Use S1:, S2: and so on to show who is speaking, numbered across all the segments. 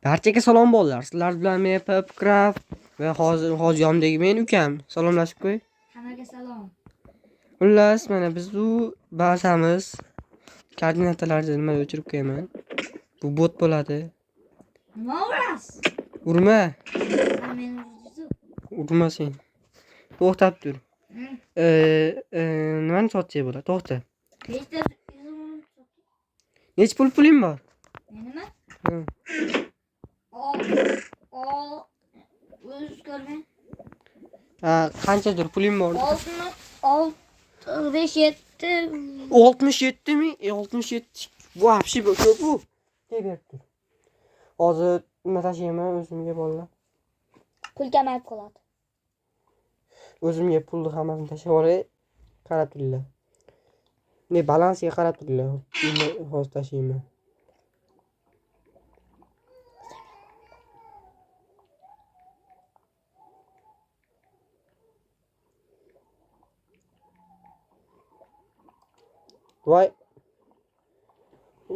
S1: Barchaga salom bolalar. Sizlar bilan men Popcraft va hozir yonimdagi men ukam. Salomlashib qo'y.
S2: Hammaga salom.
S1: Xullas, mana biz bu bazamiz koordinatalarni nima o'chirib qo'yaman. Bu bot bo'ladi.
S2: Nima urasiz?
S1: Urma.
S2: Sen meni urdingiz.
S1: Urma sen. To'xtab tur. Nimani sotsak bo'ladi? To'xta.
S2: Nechta yuzim?
S1: Nech puling bor?
S2: Menimi?
S1: Ha.
S2: O'z ko'rmang.
S1: Qanchadir puling bor?
S2: 67.
S1: 67 mi? 67. Вообще ko'p bu. Teberdi. Hozir nima tashiyman o'zimga bolalar.
S2: Pul kamayib qoladi.
S1: O'zimga pulni hammasini tashlab olay. Qarab turinglar. Ne balansiga qarab turinglar. Hozir tashiyman. Voy.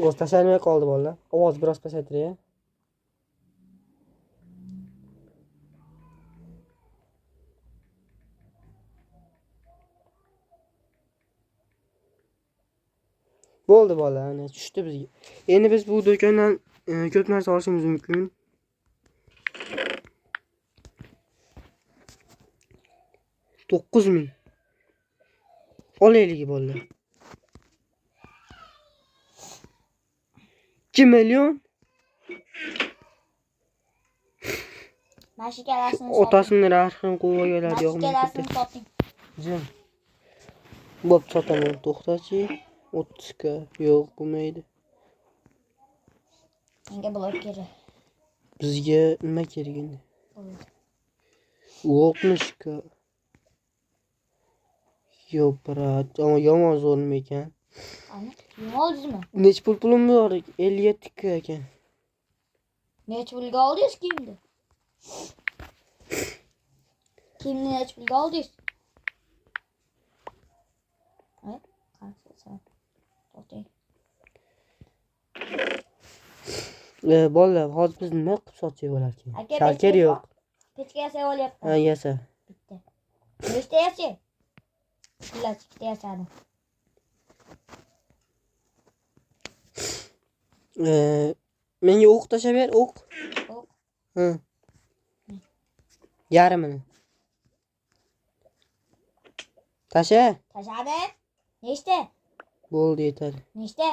S1: O'z tashlay qoldi bolalar. Ovoz biroz pasaytiring. Bo'ldi bolalar, ana tushdi bizga. Endi biz bu do'kondan ko'p narsa olishimiz mumkin. $9,000. Olaylik bolalar. 2 million.
S2: Mashikalasini
S1: Otasini rahim qo'yganlar yo'qmi?
S2: Mashikalasini soting.
S1: Jim. Bo'p sotaman, to'xtachi. 30 ga yo'q bo'lmaydi.
S2: Menga blok kerak.
S1: Bizga nima kerak endi? 60 ga. Yo'q, brat, ama yomon zo'r nima ekan?
S2: Ana, nima oldingizmi?
S1: Nech pulim bor? 57 ga ekan.
S2: Nech pulga oldingiz kimni? Kimni nech pulga oldingiz? Ha? Qancha soat? To'xtang.
S1: Bolalar, hozir biz nima qilib sotsak bo'larkan? Sharkar yo'q.
S2: Pechka yasay olyapti.
S1: Ha, yasa.
S2: Bitta. Nechta yasay? Xullas, ikkita yasadim.
S1: Menga o'q tashab ber, o'q.
S2: O'q.
S1: Ha. Yarmini. Tasha.
S2: Tashadim. Nechta?
S1: Bo'ldi, yetadi.
S2: Nechta?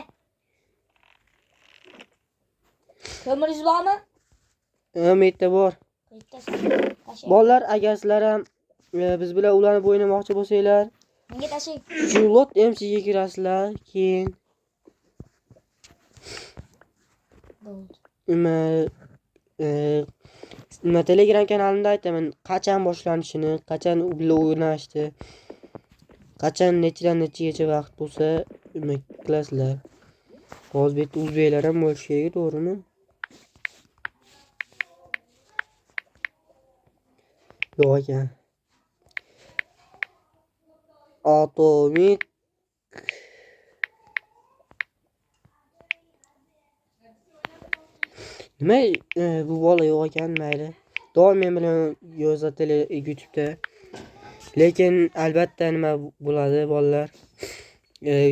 S2: Ko'miringiz bormi?
S1: Bitta bor.
S2: Bittasi. Tashing.
S1: Bolalar, agar sizlar ham biz bilan ularni o'ynamoqchi bo'lsanglar,
S2: Menga tashing.
S1: shu lot MC'ga kirasizlar, keyin nima Telegram kanalimda aytaman, qachon boshlanishini, qachon ular o'ynashdi, qachon nechidan nechigacha vaqt bo'lsa, nima qilasizlar. Hozir bu yerda o'zbeklar ham bo'lishi kerak, to'g'rimi? Yo'q ekan. Atomik nima bu bola yo'q ekan, mayli. Doim men bilan yozatilar YouTube'da. Lekin albatta nima bo'ladi bolalar?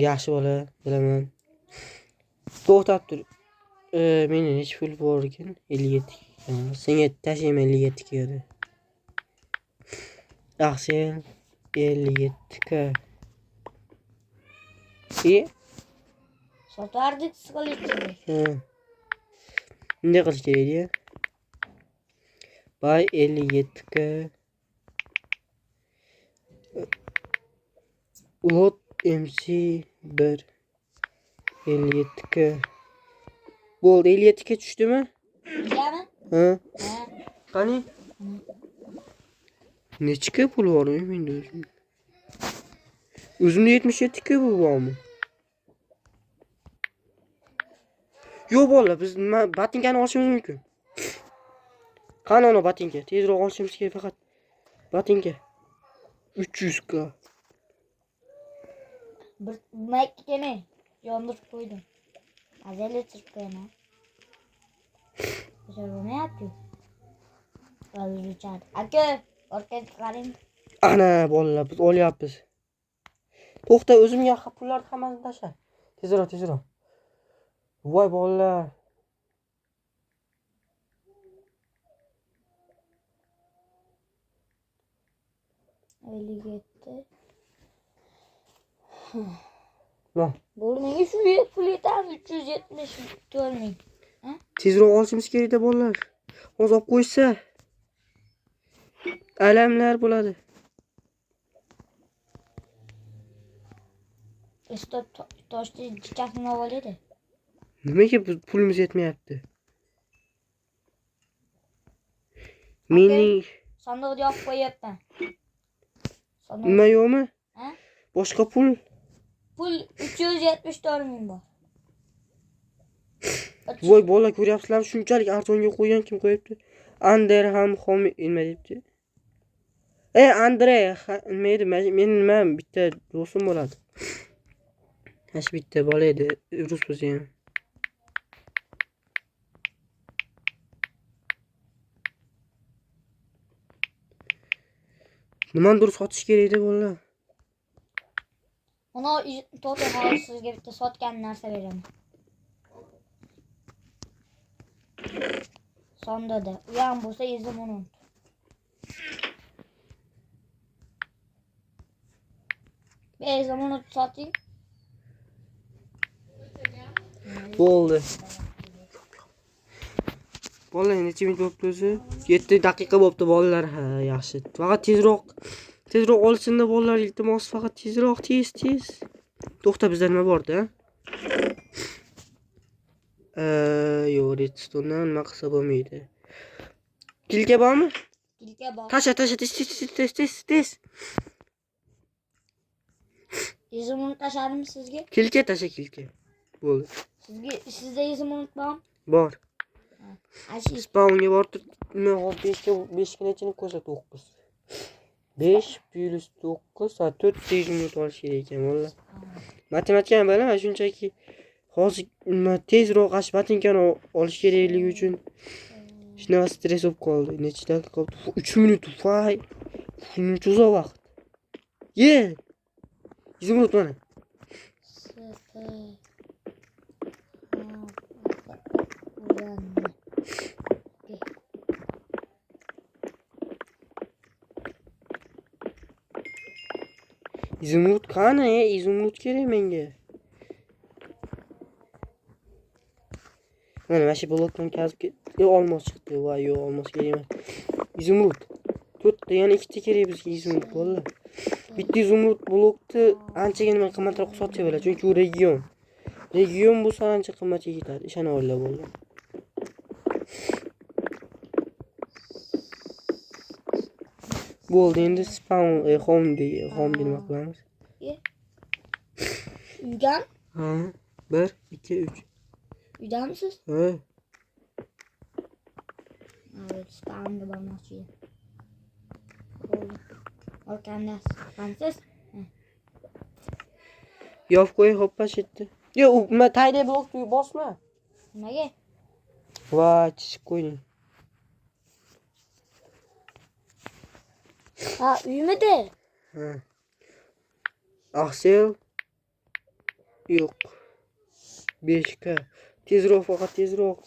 S1: Yaxshi bola, bilaman. To'xtab tur. Meni nech pul bor ekan? 57. Senga tashlayman 57 ga. Yaxshi. 57 ga.
S2: Sotardik siqilishdi.
S1: Ne qilish kerak edi? Bay 57 ga. Lot MC 1 57 ga. Bo'ldi, 57 ga tushdimi?
S2: Tushadimi?
S1: Ha.
S2: Ha.
S1: Qani? Nechga pul bor menda o'zim? O'zimda 77 ga bu bormi? Yo'q bolalar, biz nima botinkani olishimiz mumkin. Qani ona botinka? Tezroq olishimiz kerak faqat. Botinka 300 ga.
S2: Bir mayk kelmay. Yondirib qo'ydim. Azali turib qo'yaman. So'ramayapti. O'zbekcha. Aka, orqaga qarang.
S1: Ana bolalar biz olyapmiz. To'xta, o'zimga pullarni hammasini tashla. Tezroq, tezroq. Voy bolalar.
S2: O'ylik etdi.
S1: Lan,
S2: Bo'lmaydi shu pul yetadi 374 ming.
S1: tezroq olishimiz kerak-da bolalar. Hozir olib qo'ysa alamlar bo'ladi.
S2: Usta toshni jichasini oladi.
S1: Nimaga pulimiz yetmayapti? Mening
S2: Sandiqqa yopib qo'yapman.
S1: nima yo'qmi?
S2: Ha?
S1: Boshqa pul?
S2: Pul 374 ming bor.
S1: Voy bolalar, ko'ryapsizlarmi? Shunchalik arzonga qo'ygan kim qo'yibdi? Ander ham nima debdi? Andre, nima edi? Men nima bitta do'stim bo'ladi. Hash bitta bola edi, rus bo'lsa ham. Nimadir sotish kerak edi bolalar.
S2: Mana to'g'ri hozir sizga bitta sotgan narsa beraman. Sonda u ham bo'lsa izim uni. Bezim uni soting.
S1: Bo'ldi. Bolalar necha minut bo'libdi o'zi? 7 daqiqa bo'libdi bolalar. Ha, yaxshi. Faqat tezroq olsin-da bolalar, iltimos, faqat tezroq, tez. To'xta, bizda nima bor-da? Yo'q, redstone'dan nima qilsa bo'lmaydi. Kilka bormi?
S2: Kilka bor.
S1: Tasha, tez.
S2: Izim uni tashladimmi sizga?
S1: Kilka tasha. Bo'ldi.
S2: Sizda izim uni bormi?
S1: Bor.
S2: Ashi
S1: Spawnga borib, nima hop 5 nechini ko'rsa 9. 5 + 9 400 minut olish kerak ekan bolalar. Matematikani bilaman, shunchaki hozir tezroq botinkani olish kerakligi uchun shunaqa stress bo'lib qoldi. Necha daqiqa qoldi? 3 minut. Voy. Shuncha uzoq vaqt. Ye. Izimrud mana. Izimrud qani? Izimrud kerak menga. Mana shu blokdan kazib olmos chiqdi. Voy, yo'q, olmos kerak emas. Izimrud. 4 ta, yana 2 ta kerak bizga izimrud bolalar. Bitta izimrud blokni anchaga nima qimmatroq sotsa bo'ladi, chunki u region. Region bo'lsa ancha qimmatga ketadi. Ishona olinglar bolalar. Bo'ldi, endi spawn home nima qilamiz?
S2: Uydan?
S1: Ha, 1 2 3.
S2: Uydamisiz?
S1: Ha.
S2: Spawnga bormoqchi. Orqamda qansiz?
S1: Yop qo'y, hoppa ketdi. Yo'q, nima tayda blokni bosma.
S2: Nimaga?
S1: Voy, chishib qo'yding.
S2: Ha, uymidi?
S1: Ha. Axsel. Yo'q. 5K. Tezroq, faqat tezroq.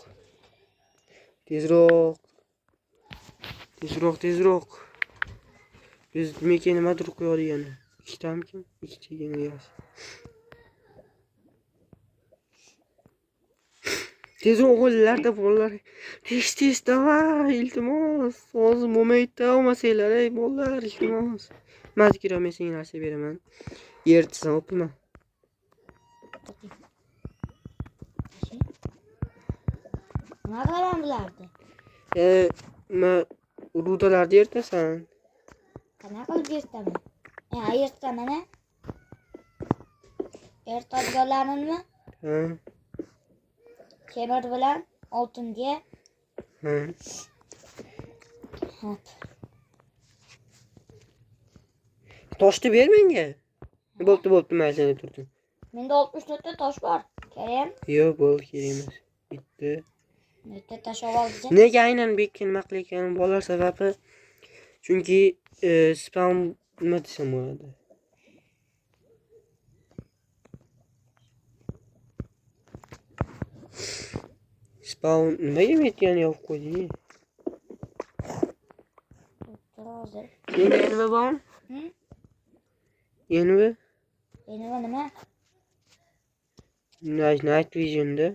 S1: Biz nimaga nimadir qo'yadigan. Ikkitamikin? Ikkitagina yaxshi. Tezroq o'g'illarda bolalar. Tez, davay, iltimos. Hozir mo'maytda olmasanglar, ey bolalar, iltimos. Mazkira, men senga narsa beraman. Yertsan, o'pma.
S2: Nima qilaman bularni?
S1: Rudalarni yertasan.
S2: Qanaqa qilib yirtaman? Yirtaman. Ertadiganlarimni
S1: Ha.
S2: temir bilan oltinga.
S1: Ha.
S2: Hop.
S1: Toshni ber menga. Bo'pti, mayli turdim.
S2: Menda 64 ta tosh bor. Kerak?
S1: Yo'q, bo'ldi, kerak emas. Bitta.
S2: Nega tashlab oldingiz?
S1: Nega aynan bu ikki nima qilayotganim bolalar sababi. Chunki spam nima desam bo'ladi. Spam nimaga metgani yopib qo'yding?
S2: Hozir.
S1: Endi nima bor?
S2: Hm?
S1: Endi
S2: Nima?
S1: Night Vision'da.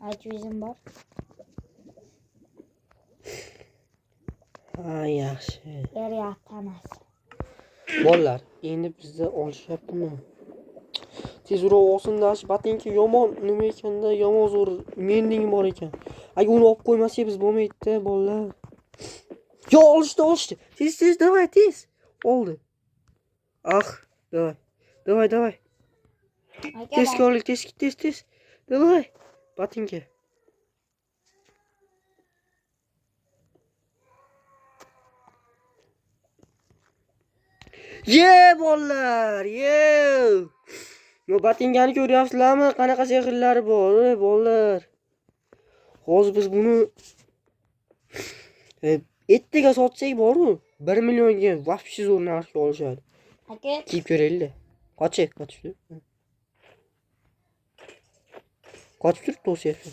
S2: Aytuvizim bor.
S1: Ha, yaxshi.
S2: Beryapmiz.
S1: Bolalar, endi bizda olishyaptimi? Tezroq olsin-dash, batinki yomon nima ekanda, yomon zo'r mending bor ekan. Agar uni olib qo'ymasak biz bo'lmaydi-da, bolalar. Yo, olishdi. Tez, давай, tez. Oldi. Ah, давай. Tez ko'rlik, tez. Давай. Batinka. Bolalar, Yo, batingani ko'ryapsizlarmi? Qanaqa sehrlari bor, bolalar. Hozir biz buni ertaga sotsak bor-ku, 1 millionga вообще zo'r narxga olishadi.
S2: Aka,
S1: Kiyib ko'raylik. Qochib turib to'syapti.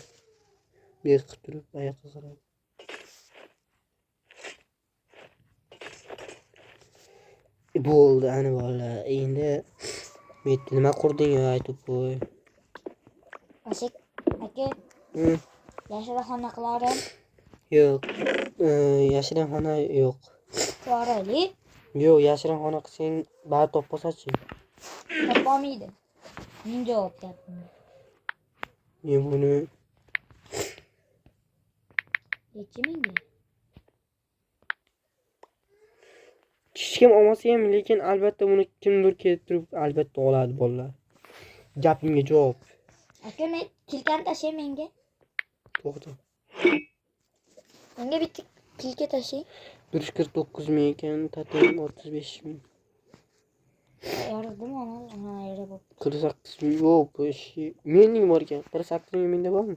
S1: Beqib turib oyoqqa qarab. Bo'ldi, ana bolalar. Endi nima qurding aytib qo'y.
S2: aka, yashirinxona qilarim.
S1: Yo'q. Yashirinxona yo'q.
S2: Qilorayli.
S1: Yo'q, yashirinxona qilsang bari toppasachi.
S2: Topolmaydi. Men javob berdim.
S1: Men buni
S2: Necha mingga?
S1: hech kim olmasa ham, lekin albatta buni kimdir kelib turib albatta oladi bolalar. Gapimga javob.
S2: Aka, men kilkani tashay menga.
S1: To'xta.
S2: Menga bitta kilka tashay.
S1: 149 ming ekan, tatim 35 ming.
S2: Yordimmi ona? Ha, yara bo'p.
S1: 48 ming yo'q, bu ishi. Mening bor ekan. 48 mingda bormi?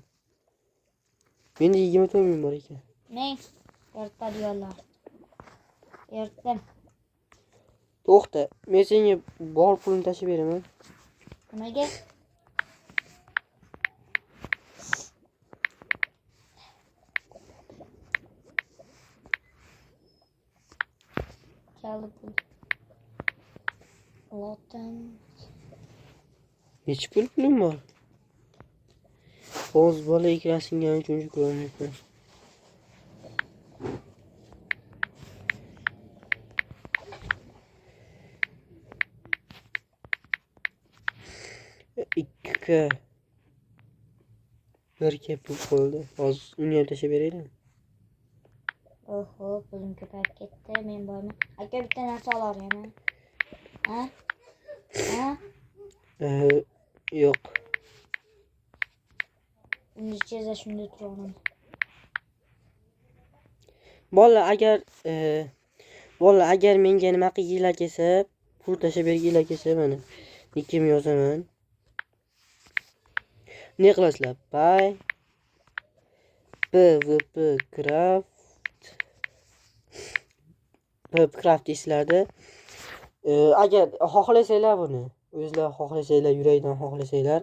S1: Menda 24 ming bor ekan.
S2: Men yordadiyorlar. Yordam.
S1: To'xta, men senga bor pulni tashib beraman.
S2: Nimaga? Keldi pul. Lotan.
S1: Necha pulim bor? Hozir bola ikrasingani uchun ko'rmayapman. Ikki 1 pul qoldi. Hozir uni ham tashib beraylik.
S2: Oho, pulim ko'payib ketdi. Men borman. Aka, bitta narsa olaman. Ha?
S1: Yo'q.
S2: Uncha shunda turaman.
S1: Bola agar menga nima qilginglar kelsa, pul tashib berginglar kelsa, mana nikim yozaman. Ne qilasizlar? Buy PVP Craft deysizlarda. Agar xohlasanglar buni, o'zingizlar xohlasanglar, yurakdan xohlasanglar,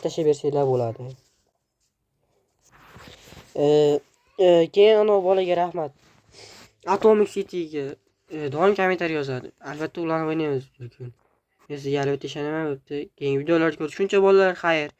S1: tashib bersanglar bo'ladi. Keyin ana bolaga rahmat. Atomic City'ga doim kommentariy yozadi. Albatta ularni o'ynaymiz bir kun. Men sizga albatta ishonaman. Keyingi videolarda ko'rishguncha bolalar, xayr.